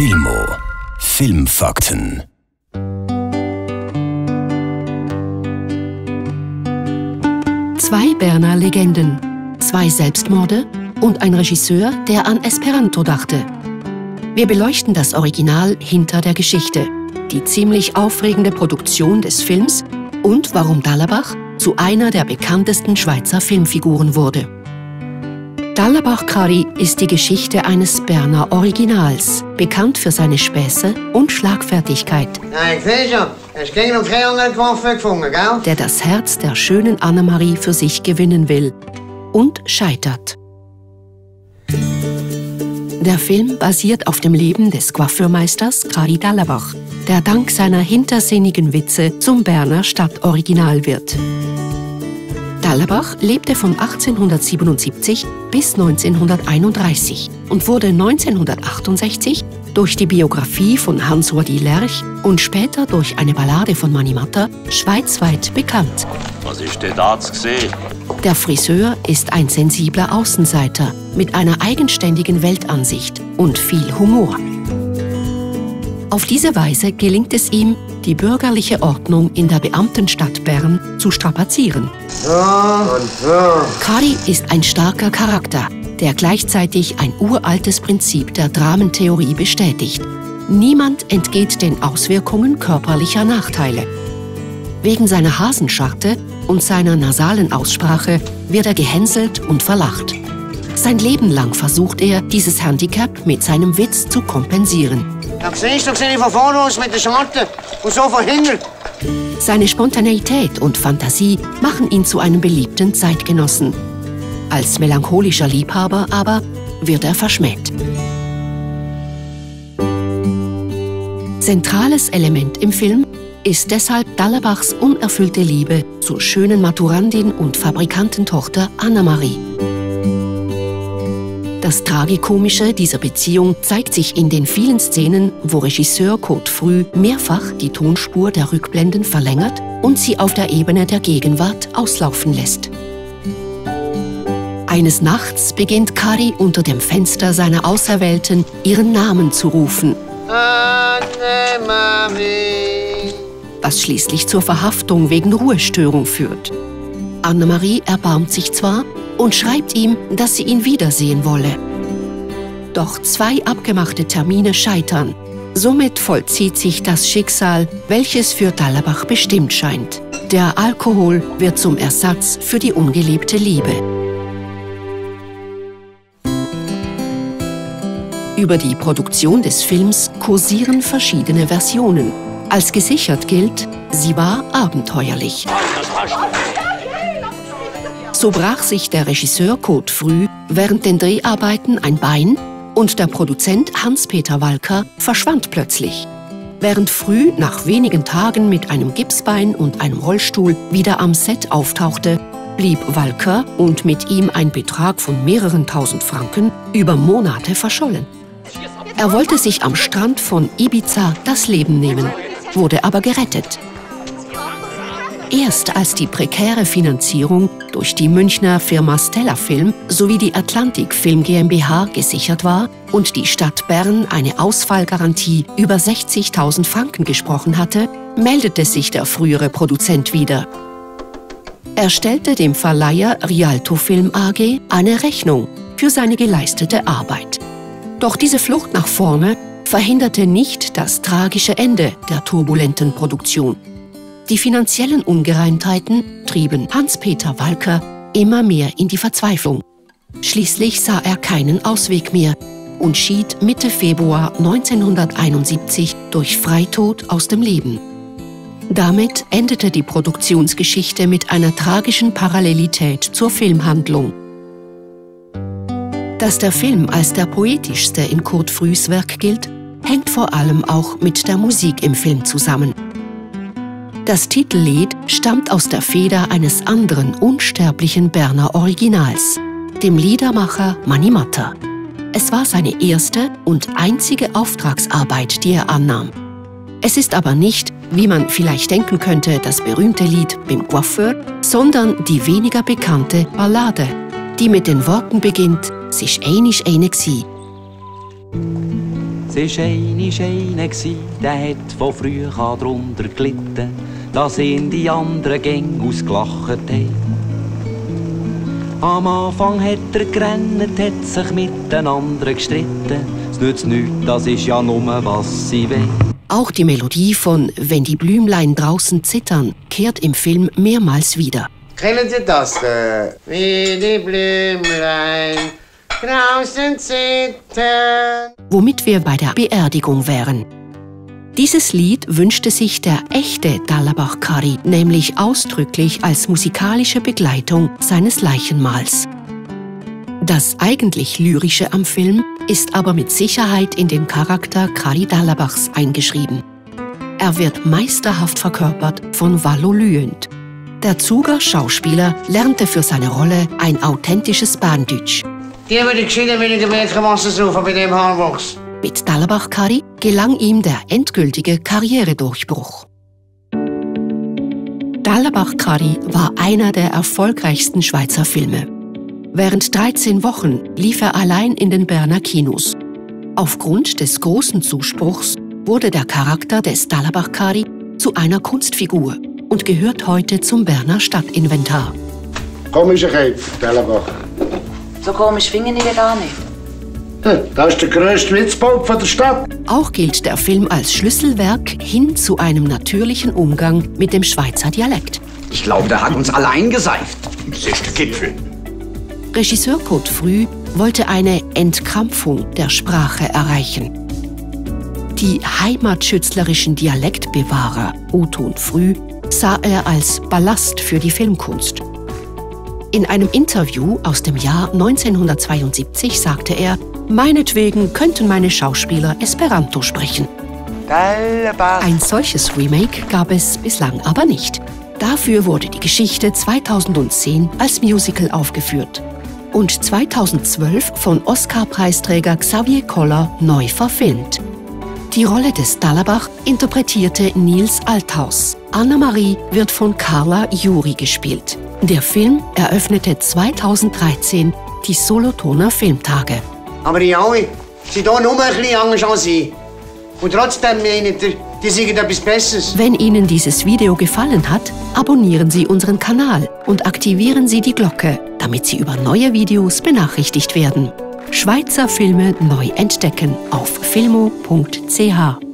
Filmo. Filmfakten. Zwei Berner Legenden, 2 Selbstmorde und ein Regisseur, der an Esperanto dachte. Wir beleuchten das Original hinter der Geschichte, die ziemlich aufregende Produktion des Films und warum Dallerbach zu einer der bekanntesten Schweizer Filmfiguren wurde. Dallerbach Kari ist die Geschichte eines Berner Originals, bekannt für seine Späße und Schlagfertigkeit. Ja, ich sehe schon, hast du noch keine andere Waffe gefunden, gell? Der das Herz der schönen Annemarie für sich gewinnen will und scheitert. Der Film basiert auf dem Leben des Coiffeurmeisters Kari Dallerbach, der dank seiner hintersinnigen Witze zum Berner Stadtoriginal wird. Dallerbach lebte von 1877 bis 1931 und wurde 1968 durch die Biografie von Hans-Rudi Lerch und später durch eine Ballade von Mani Matter schweizweit bekannt. Was ist denn da zu sehen? Der Friseur ist ein sensibler Außenseiter mit einer eigenständigen Weltansicht und viel Humor. Auf diese Weise gelingt es ihm, die bürgerliche Ordnung in der Beamtenstadt Bern zu strapazieren. So und so. Kari ist ein starker Charakter, der gleichzeitig ein uraltes Prinzip der Dramentheorie bestätigt. Niemand entgeht den Auswirkungen körperlicher Nachteile. Wegen seiner Hasenscharte und seiner nasalen Aussprache wird er gehänselt und verlacht. Sein Leben lang versucht er, dieses Handicap mit seinem Witz zu kompensieren. Ja, siehst du, sehe ich von vorne aus mit der Scharte und so von hinten. Seine Spontaneität und Fantasie machen ihn zu einem beliebten Zeitgenossen. Als melancholischer Liebhaber aber wird er verschmäht. Zentrales Element im Film ist deshalb Dallerbachs unerfüllte Liebe zur schönen Maturandin und Fabrikantentochter Annemarie. Das Tragikomische dieser Beziehung zeigt sich in den vielen Szenen, wo Regisseur Kurt Früh mehrfach die Tonspur der Rückblenden verlängert und sie auf der Ebene der Gegenwart auslaufen lässt. Eines Nachts beginnt Kari unter dem Fenster seiner Auserwählten ihren Namen zu rufen, Annemarie. was schließlich zur Verhaftung wegen Ruhestörung führt. Annemarie erbarmt sich zwar und schreibt ihm, dass sie ihn wiedersehen wolle. Doch 2 abgemachte Termine scheitern. Somit vollzieht sich das Schicksal, welches für Dallerbach bestimmt scheint. Der Alkohol wird zum Ersatz für die ungelebte Liebe. Über die Produktion des Films kursieren verschiedene Versionen. Als gesichert gilt, sie war abenteuerlich. So brach sich der Regisseur Kurt Früh während den Dreharbeiten ein Bein und der Produzent Hans-Peter Walker verschwand plötzlich. Während Früh nach wenigen Tagen mit einem Gipsbein und einem Rollstuhl wieder am Set auftauchte, blieb Walker und mit ihm ein Betrag von mehreren tausend Franken über Monate verschollen. Er wollte sich am Strand von Ibiza das Leben nehmen, wurde aber gerettet. Erst als die prekäre Finanzierung durch die Münchner Firma Stella Film sowie die Atlantik Film GmbH gesichert war und die Stadt Bern eine Ausfallgarantie über 60.000 Franken gesprochen hatte, meldete sich der frühere Produzent wieder. Er stellte dem Verleiher Rialto Film AG eine Rechnung für seine geleistete Arbeit. Doch diese Flucht nach vorne verhinderte nicht das tragische Ende der turbulenten Produktion. Die finanziellen Ungereimtheiten trieben Hans-Peter Walker immer mehr in die Verzweiflung. Schließlich sah er keinen Ausweg mehr und schied Mitte Februar 1971 durch Freitod aus dem Leben. Damit endete die Produktionsgeschichte mit einer tragischen Parallelität zur Filmhandlung. Dass der Film als der poetischste in Kurt Frühs Werk gilt, hängt vor allem auch mit der Musik im Film zusammen. Das Titellied stammt aus der Feder eines anderen unsterblichen Berner Originals, dem Liedermacher Mani Matter. Es war seine erste und einzige Auftragsarbeit, die er annahm. Es ist aber nicht, wie man vielleicht denken könnte, das berühmte Lied Beim Coiffeur, sondern die weniger bekannte Ballade, die mit den Worten beginnt, «Sisch einisch eine gsi». Es war eine, der hat von früh drunter gelitten, dass ihn die anderen Gänge ausgelacht haben. Am Anfang hat er gerannt, hat sich mit den anderen gestritten. Es nützt nichts, das ist ja nur, was sie will. Auch die Melodie von »Wenn die Blümlein draußen zittern« kehrt im Film mehrmals wieder. Kennen Sie das? Wie die Blümlein draußen zittern. Womit wir bei der Beerdigung wären. Dieses Lied wünschte sich der echte Dalabak Kari nämlich ausdrücklich als musikalische Begleitung seines Leichenmahls. Das eigentlich Lyrische am Film ist aber mit Sicherheit in den Charakter Kari Dalabaks eingeschrieben. Er wird meisterhaft verkörpert von Vallo Lüend. Der Zuger Schauspieler lernte für seine Rolle ein authentisches Berndeutsch. Die würde gescheiter weniger Mädchenwasser suchen bei dem Haarwuchs. Mit Dalabak Kari gelang ihm der endgültige Karrieredurchbruch. Dalabak Kari war einer der erfolgreichsten Schweizer Filme. Während 13 Wochen lief er allein in den Berner Kinos. Aufgrund des großen Zuspruchs wurde der Charakter des Dalabak Kari zu einer Kunstfigur und gehört heute zum Berner Stadtinventar. Komischer Kämpfer, Dalabak. So komisch finde ich den gar nicht. Das ist der grösste Witzbold der Stadt. Auch gilt der Film als Schlüsselwerk hin zu einem natürlichen Umgang mit dem Schweizer Dialekt. Ich glaube, der hat uns alle eingeseift. Das ist der Gipfel. Regisseur Kurt Früh wollte eine Entkrampfung der Sprache erreichen. Die heimatschützlerischen Dialektbewahrer Otto und Früh sah er als Ballast für die Filmkunst. In einem Interview aus dem Jahr 1972 sagte er, meinetwegen könnten meine Schauspieler Esperanto sprechen. Ein solches Remake gab es bislang aber nicht. Dafür wurde die Geschichte 2010 als Musical aufgeführt und 2012 von Oscar-Preisträger Xavier Koller neu verfilmt. Die Rolle des Dalabak interpretierte Nils Althaus. Anna-Marie wird von Carla Juri gespielt. Der Film eröffnete 2013 die Solothurner Filmtage. Aber die alle sind hier nur ein bisschen anders als ich. Und trotzdem meinen die sagen etwas Besseres. Wenn Ihnen dieses Video gefallen hat, abonnieren Sie unseren Kanal und aktivieren Sie die Glocke, damit Sie über neue Videos benachrichtigt werden. Schweizer Filme neu entdecken auf filmo.ch